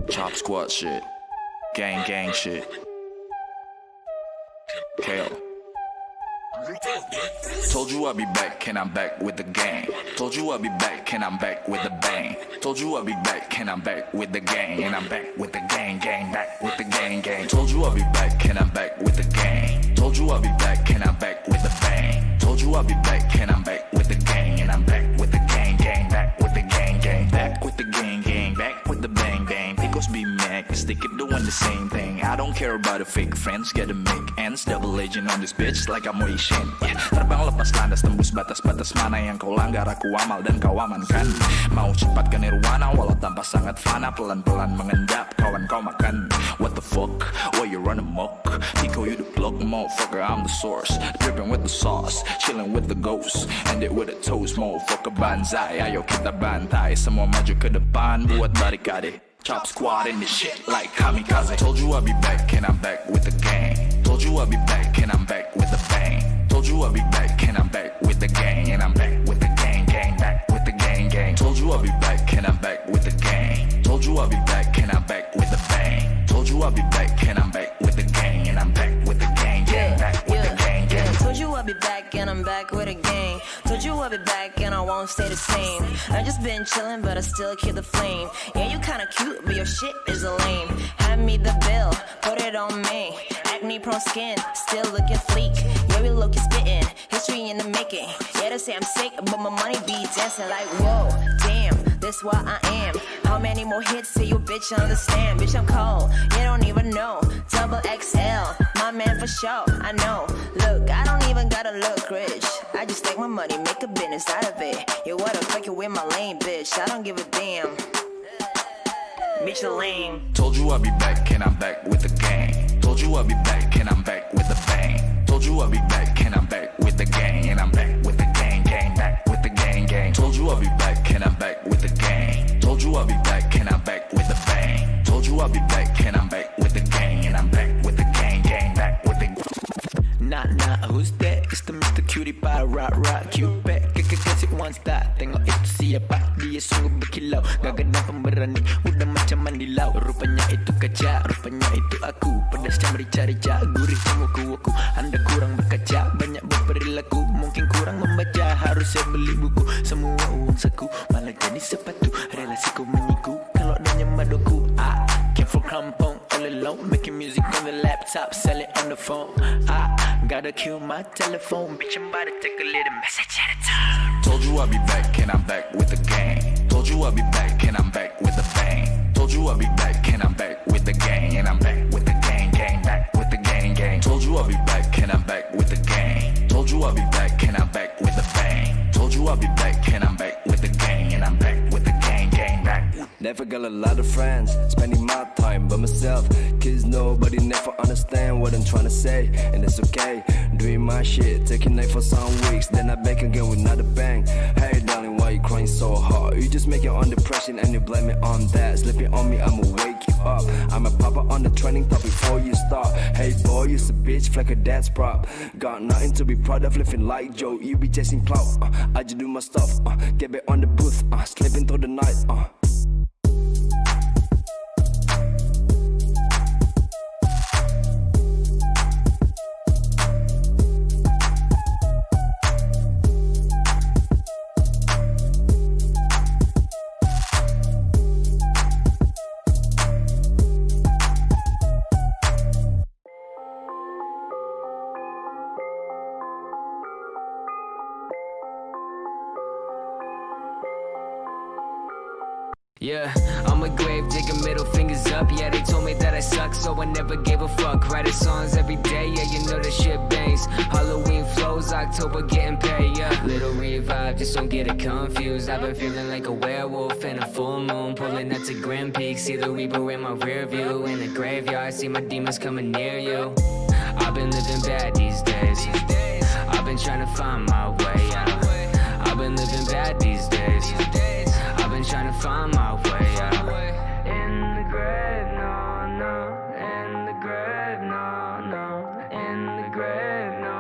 ChopSquad shit, gang shit. KO. Told you I'd be back and I'm back with the gang. Told you I'd be back and I'm back with the bang. Told you I'd be back and I'm back with the gang. And I'm back with the gang, back with the gang. Told you I'd be back and I'm back with the gang. Told you I'd be back and I'm back with the bang. Told you I'd be back and I'm back with the gang. And I'm back with the gang, back with the gang. Back with the gang, back with the bang. Because be mad, cause they keep doing the same thing. I don't care about the fake friends, gotta make ends. Double agent on this bitch like I'm Wei Shen. Terbang lepas landas, tembus batas-batas mana yang kau langgar. Aku amal dan kau amankan. Mau cepat ke nirwana walau tanpa sangat fana. Pelan-pelan mengendap, kawan kau makan. What the fuck, why you run amok? Tico you the plug, motherfucker, I'm the source. Dripping with the sauce, chilling with the ghosts. End it with a toast, motherfucker, banzai. Ayo kita bantai, semua maju ke depan. Buat barikade, ChopSquad in this shit like kamikaze. Told you I'd be back and I'm back with the gang. Told you I'd be back and I'm back with the bang. Told you I'd be back and I'm back with the gang. And I'm back with the gang, back with the gang. Told you I'd be back and I'm back with the gang. Told you I'd be back and I'm back with the bang. Told you I'd be back and I'm back with the gang. And I'm back with the gang, back with the gang. Told you I'd be back and I'm back with a gang. Told you I'll be back and I won't stay the same. I just been chillin' but I still keep the flame. Yeah, you kinda cute but your shit is a lame. Hand me the bill, put it on me. Acne prone skin, still looking fleek. Yeah, we look spittin', history in the making. Yeah, they say I'm sick but my money be dancing like whoa, damn, this what I am. How many more hits till you bitch understand? Bitch, I'm cold, you don't even know. Double XL, my man for sure, I know. Look, I don't even gotta look rich. I just take my money, make a business out of it. Yeah, what the fuck, you in my lane, bitch. I don't give a damn. Bitch, you lame. Told you I'd be back and I'm back with the gang. Told you I'd be back and I'm back with the bang. Told you I'd be back and I'm back with the gang. And I'm back with the gang, back with the gang. Told you I'd be back and I'm back with the gang. Told you I'd be back and I'm back with the bang. Told you I'd be back and I'm back with the gang. And I'm back with the gang, back with the Nah, who's that? It's the Mr. Cutie Pie, rock, Cupid. Kasih one star, tengok itu siapa. Dia sungguh berkilau, gagah dan pemberani. Udah macam mandi laut. Rupanya itu kaca, rupanya itu aku. Pedas macam rica-rica, gurih semua kuku. Anda kurang berkaca, banyak berperilaku. Mungkin kurang membaca, harusnya beli buku. Semua uang saku, malah jadi sepatu. Relasiku menyiku, kalau adanya madoku. I came from kampung, all alone. Making music on the laptop, sell it on the phone. I gotta kill my telephone, bitch, I'm about to take a little message at a time. Told you I'd be back and I'm back with the gang. Told you I'd be back and I'm back with the bang. Told you I'd be back and I'm back with the gang. And I'm back with the gang, back with the gang. Told you I'd be back and I'm back with the gang. Told you I'd be back and I'm back with the bang. Told you I'd be back and I'm back with the gang. And I'm back with the gang, back. Never got a lot of friends, spending my time by myself. Cause nobody never understand what I'm trying to say. And it's okay, doing my shit, taking night for some weeks. Then I back again with another bang. Hey darling, why you crying so hard? You just make it on depression and you blame it on that. Sleeping on me, I'ma wake you up. I'm a papa on the training top before you start. Hey boy, you're a bitch, like a dad's prop. Got nothing to be proud of, living like Joe. You be chasing clout, I just do my stuff. Get back on the booth, sleeping through the night. Yeah, I'm a grave digger, middle fingers up. Yeah, they told me that I suck, so I never gave a fuck. Writing songs every day, yeah, you know that shit bangs. Halloween flows, October getting paid, yeah. Little revive, just don't get it confused. I've been feeling like a werewolf in a full moon, pulling up to Grand Peak. See the Reaper in my rear view. In the graveyard, see my demons coming near you. I've been living bad these days. I've been trying to find my way out. I've been living bad these days. I've been trying to find my way out. In the grave, no. In the grave, no. In the grave, no.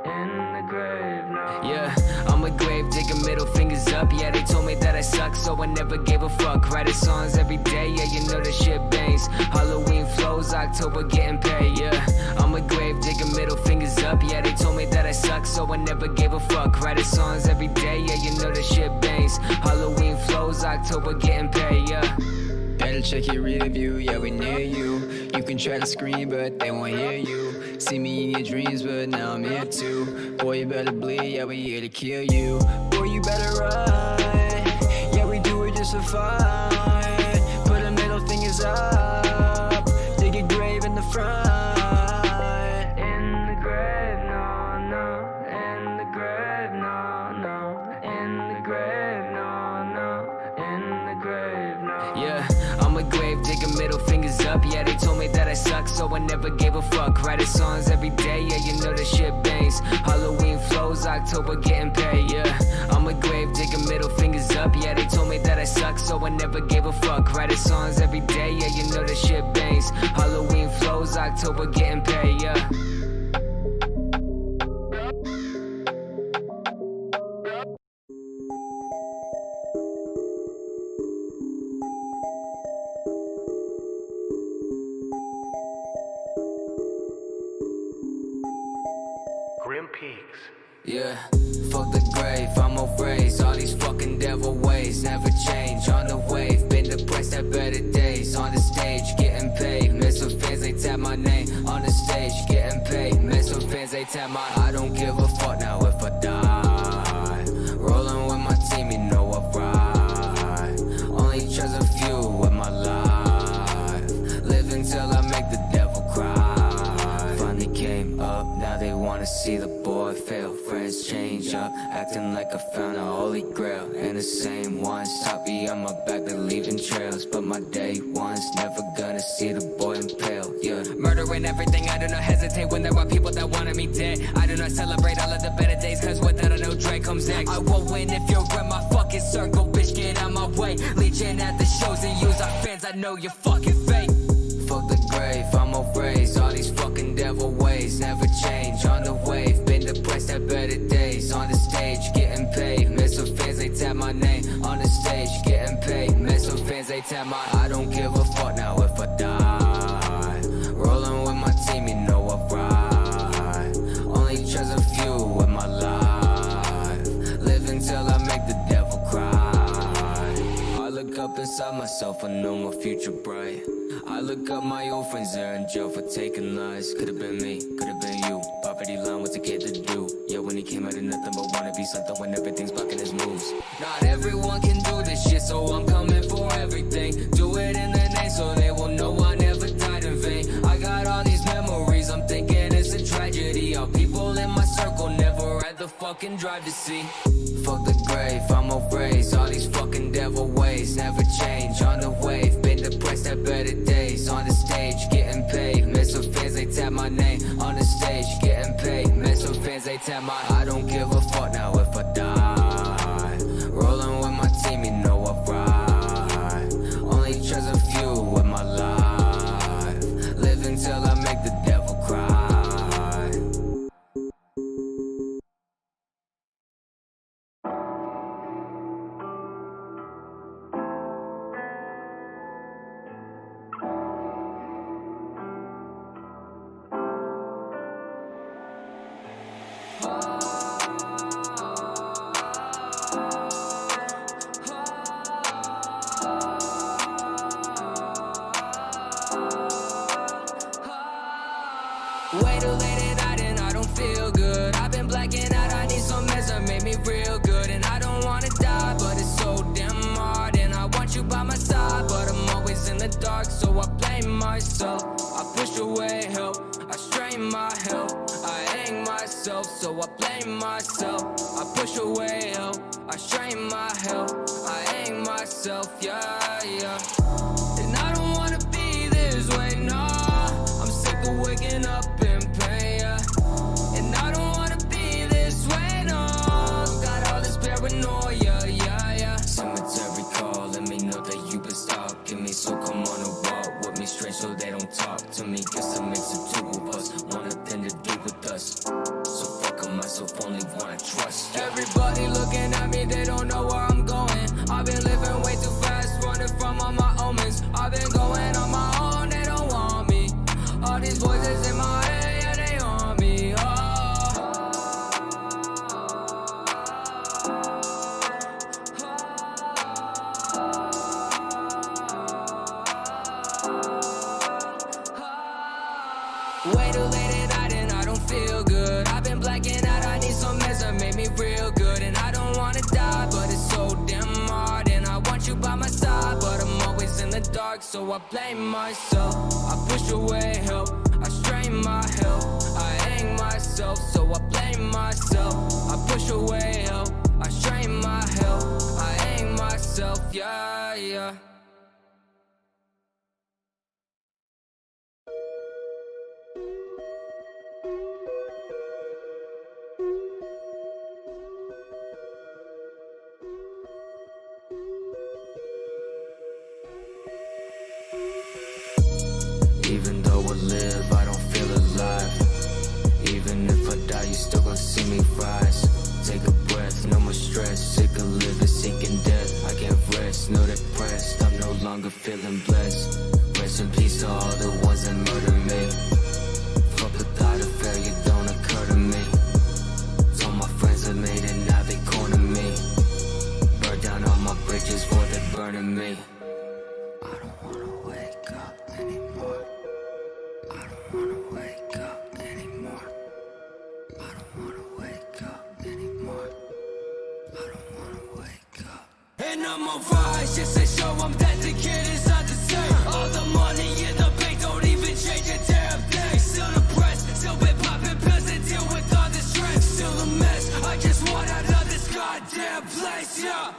In the grave, no. Yeah, I'm a grave digger, middle fingers up. Yeah, they told me that I suck, so I never gave a fuck. Writing songs every day, yeah, you know that shit bangs. Halloween flows, October getting paid, yeah. I'm a grave digger, middle fingers up, yeah, they told me that I suck, so I never gave a fuck. Writing songs every day, yeah, you know that shit bangs. Halloween flows, October getting paid, yeah. Better check your rear view, yeah, we near you. You can try to scream, but they won't hear you. See me in your dreams, but now I'm here too. Boy, you better bleed, yeah, we here to kill you. Boy, you better run, yeah, we do it just for fun. Put the middle fingers up, dig a grave in the front. In the grave, no, no. In the grave, no, no. In the grave, no, no. In the grave, no. Yeah, I'm a grave digger, middle fingers up, yeah, they told me that I suck, so I never gave a fuck. Writing songs every day, yeah, you know that shit bangs. Halloween flows, October getting paid, yeah. I'm a grave digger, middle fingers up, yeah, they told me that I suck, so I never gave a fuck. Writing songs every day, yeah, you know that shit bangs. Halloween flows, October getting paid, yeah. Grim Peaks. Yeah, fuck the grave, I'm erased. All these fucking devil ways never change. On the wave, been depressed at better days. On the stage, getting paid. Miss some fans, they tap my name. On the stage, getting paid. Miss some fans, they tap my. I don't give a fuck now if I die. Rolling with my team, you know I ride. Only trust a few with my life. Live until I make the devil cry. Finally came up, now they wanna see the boy fail. Friends change up, acting like I found a holy grail. And the same ones taught me on my back, they're leaving trails. But my day ones never gonna see the boy impale, yeah. Murdering everything, I do not hesitate when there are people that wanted me dead. I do not celebrate all of the better days, cause without a no Dre comes next. I won't win if you're in my fucking circle, bitch, get out my way. Leeching at the shows and use our fans, I know you're fucking fake. Fuck the grave, I'm erased. All these fucking devil ways never change. On the wave, been depressed at better days. On the stage, getting paid. Miss some fans, they tap my name. On the stage, getting paid. Miss some fans, they tap my. I don't give a fuck now if I die. Rolling with my team, you know I ride. Only trust a few with my life. Live until I make the devil cry. I look up inside myself, I know my future bright. I look up my old friends, they're in jail for taking lies. Could've been me, could've been you. Poverty line was a kid to do. Yeah, when he came out of nothing but wanna be something when everything's blocking his moves. Not everyone can do this shit, so I'm coming for everything. Do it in the name so they will know I never died in vain. I got all these memories, I'm thinking it's a tragedy. All people in my circle never had the fucking drive to see. Fuck the grave, I'm erased. All these fucking devil ways never change. On the wave, been depressed at better days. On the stage, getting paid. Miss some fans, they tap my name. On the stage, getting paid. Miss some fans, they tap my. I don't give a fuck now if I die. Rolling with my team, you know I ride. Only trust a few with my life. Live until I make the devil cry. Way too late at night and I don't feel good. I've been blacking out, I need some meds that made me real good. And I don't wanna die, but it's so damn hard. And I want you by my side, but I'm always in the dark, so I blame myself. I push away help, I strain my health. I hang myself, so I blame myself. I push away help, I strain my health. I hang myself, yeah, yeah. And I don't wanna be this way, nah. I'm sick of waking up in pain, yeah. And I don't wanna be this way, no. Got all this paranoia, yeah, yeah. Cemetery call, let me know that you been stalking me. So come on and walk with me straight so they don't talk to me. Guess it makes the two of us want nothing to do with us. So fuck myself, only wanna trust, yeah. Everybody looking at me, they don't know where I'm going. I've been living all my omens. I've been going on my own, they don't want me. All these voices in my head, yeah, they on me. Way too late at night and I don't feel good. I've been blacking out, I need some meds that make me real good. And I don't wanna die, but it's so damn hard. And I want you by my side, but I'm always in the dark, so I blame myself. I push away help, I strain my health, I hang myself, so I blame myself. I push away help, I strain my health, I hang myself, yeah, yeah. Even though I live, I don't feel alive. Even if I die, you still gon' see me rise. Take a breath, no more stress. Sick of living, seeking death. I can't rest, no depressed. I'm no longer feeling blessed. Rest in peace to all the ones that murdered me. Fuck the thought of failure, don't occur to me. Told my friends I made it, now they corner me. Burn down all my bridges for they burning me. I don't wanna wake up anymore. I don't wanna wake up anymore. I don't wanna wake up anymore. I don't wanna wake up. And I'm on rise, just to show I'm that the kid is not the same. All the money in the bank don't even change a damn thing. Still depressed, still been popping pills to deal with all the stress. Still a mess, I just want out of this goddamn place, yeah.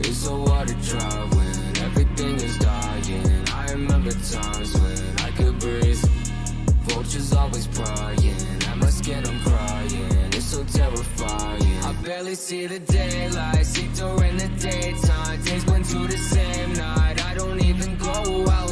It's so hard to try when everything is dying. I remember times when I could breathe. Vultures always prying at my skin, I'm crying. It's so terrifying. I barely see the daylight, see during the daytime. Days went to the same night. I don't even go out